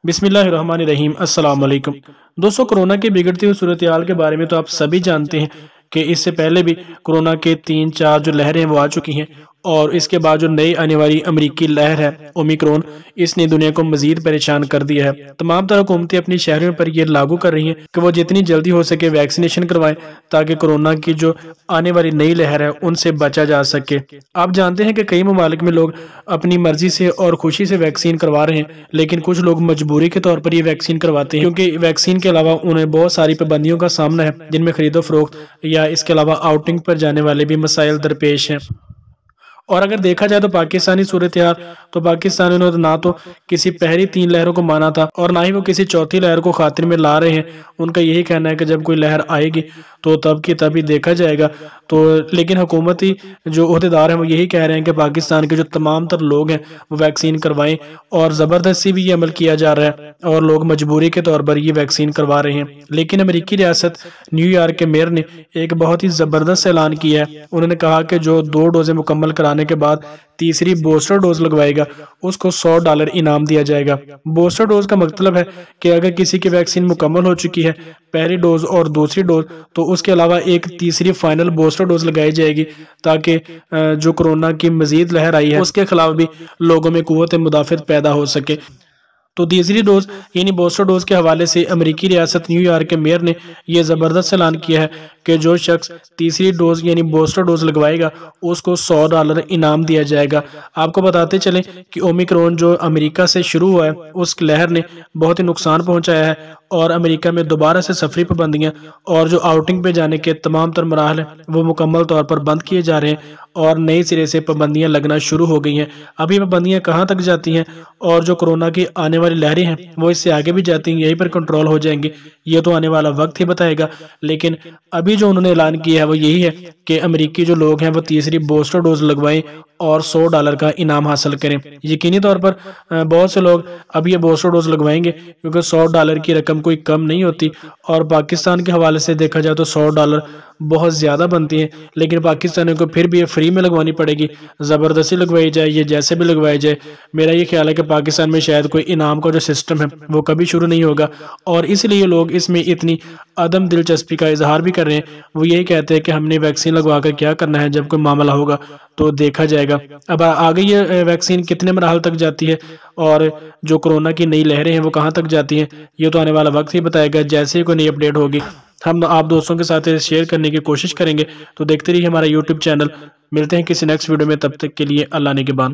بسم اللہ الرحمن الرحیم۔ السلام علیکم دوستو، کرونا کی بگڑتی ہوئی صورتحال کے بارے میں تو آپ سبھی جانتے ہیں کہ اس سے پہلے بھی کرونا کے 3-4 جو لہریں وہ آ چکی ہیں، اور اس کے بعد جو نئی آنے والی امریکی لہر ہے اومیکرون، اس نے دنیا کو مزید پریشان کر دیا ہے۔ تمام تر حکومتیں اپنی شہریوں پر یہ لاگو کر رہی ہیں کہ وہ جتنی جلدی ہو سکے ویکسینیشن کروائیں تاکہ کرونا کی جو آنے والی نئی لہر ہے ان سے بچا جا سکے۔ آپ جانتے ہیں کہ کئی ممالک میں لوگ اپنی مرضی سے اور خوشی سے ویکسین کروا رہے ہیں، لیکن کچھ لوگ مجبوری کے طور پر یہ ویکسین کرواتے ہیں کیونکہ ویکسین کے علاوہ انہیں بہت ساری پابندیوں کا سامنا ہے، جن میں خرید و فروخت یا اس کے علاوہ آؤٹنگ پر جانے والے بھی مسائل درپیش ہیں۔ اور اگر دیکھا جائے تو پاکستانی صورتحال تو پاکستانیوں نے نہ تو کسی پہلی 3 لہروں کو مانا تھا اور نہ ہی وہ کسی چوتھی لہر کو خاطر میں لا رہے ہیں۔ ان کا یہی کہنا ہے کہ جب کوئی لہر آئے گی تو تب کی تب ہی دیکھا جائے گا۔ لیکن حکومتی جو عہدیدار ہیں وہ یہی کہہ رہے ہیں کہ پاکستان کے جو تمام تر لوگ ہیں وہ ویکسین کروائیں، اور زبردستی بھی یہ عمل کیا جا رہا ہے اور لوگ مجبوری کے طور پر یہ ویکسین کروا رہے ہیں۔ لیکن امریکی ریاست نیو یارک کے میئر نے ایک بہت ہی زبردست اعلان کیا ہے۔ انہوں نے کہا کہ جو 2 ڈوزیں مکمل کرانے کے بعد تیسری بوسٹر ڈوز لگوائے گا اس کو $100 انعام دیا جائے گا۔ بوسٹر ڈوز کا مطلب ہے کہ اگر کسی کی ویکسین مکمل ہو چکی ہے، پہلی ڈوز اور دوسری ڈوز، تو اس کے علاوہ ایک تیسری فائنل بوسٹر ڈوز لگائی جائے گی تاکہ جو کرونا کی مزید لہر آئی ہے اس کے خلاف بھی لوگوں میں قوت مدافعت پیدا ہو سکے۔ تو تیسری ڈوز یعنی بوسٹر ڈوز کے حوالے سے امریکی ریاست نیو یارک کے میئر نے یہ زبردست اعلان کیا ہے کہ جو شخص تیسری ڈوز یعنی بوسٹر ڈوز لگوائے گا اس کو $100 انعام دیا جائے گا۔ آپ کو بتاتے چلیں کہ اومیکرون جو امریکہ سے شروع ہوا ہے اس لہر نے بہت ہی نقصان پہنچایا ہے، اور امریکہ میں دوبارہ سے سفری پابندیاں اور جو آؤٹنگ پہ جانے کے تمام تر مراحل ہیں وہ مکمل طور پر بند کیے جا رہے ہیں، اور نئی سرے سے پابندیاں لگنا شروع ہو گئی ہیں۔ ابھی پابندیاں کہاں تک جاتی ہیں اور جو کرونا کی آنے والی لہریں ہیں وہ اس سے آگے بھی جاتی ہیں، یہیں پر کنٹرول ہو جائیں گی، یہ تو آنے والا وقت ہی بتائے گا۔ لیکن ابھی جو انہوں نے اعلان کیا ہے وہ یہی ہے کہ امریکی جو لوگ ہیں وہ تیسری بوسٹر ڈوز لگوائیں اور $100 کا انعام حاصل کریں۔ یقینی طور پر بہت سے لوگ اب یہ بوسٹر ڈوز لگوائیں گے کیونکہ $100 کی رقم کوئی کم نہیں ہوتی، اور پاکستان کے حوالے سے دیکھا جائے تو $100 بہت زیادہ بنتی ہیں، لیکن پاکستانیوں کو پھر بھی یہ فری میں لگوانی پڑے گی، زبردستی لگوائی جائے یہ جیسے بھی لگوائی جائے۔ میرا یہ خیال ہے کہ پاکستان میں شاید کوئی انعام کا جو سسٹم ہے وہ کبھی شروع نہیں ہوگا، اور اس لیے لوگ اس میں اتنی عدم دلچسپی کا اظہار بھی کر رہے ہیں۔ وہ یہی کہتے ہیں کہ ہم نے ویکسین لگوا کر کیا کرنا ہے، جب کوئی معاملہ ہوگا تو دیکھا جائے گا۔ اب آگے یہ ویکسین کتنے مراحل تک جاتی ہے اور جو کرونا کی نئی لہریں ہیں وہ کہاں تک جاتی ہیں، یہ تو آنے والا وقت ہی بتائے گا۔ جیسے ہی کوئی نئی اپڈیٹ ہوگی ہم آپ دوستوں کے ساتھ شیئر کرنے کی کوشش کریں گے، تو دیکھتے رہیے ہمارا YouTube چینل۔ ملتے ہیں کسی نیکسٹ ویڈیو میں، تب تک کے لیے اللہ نگہبان۔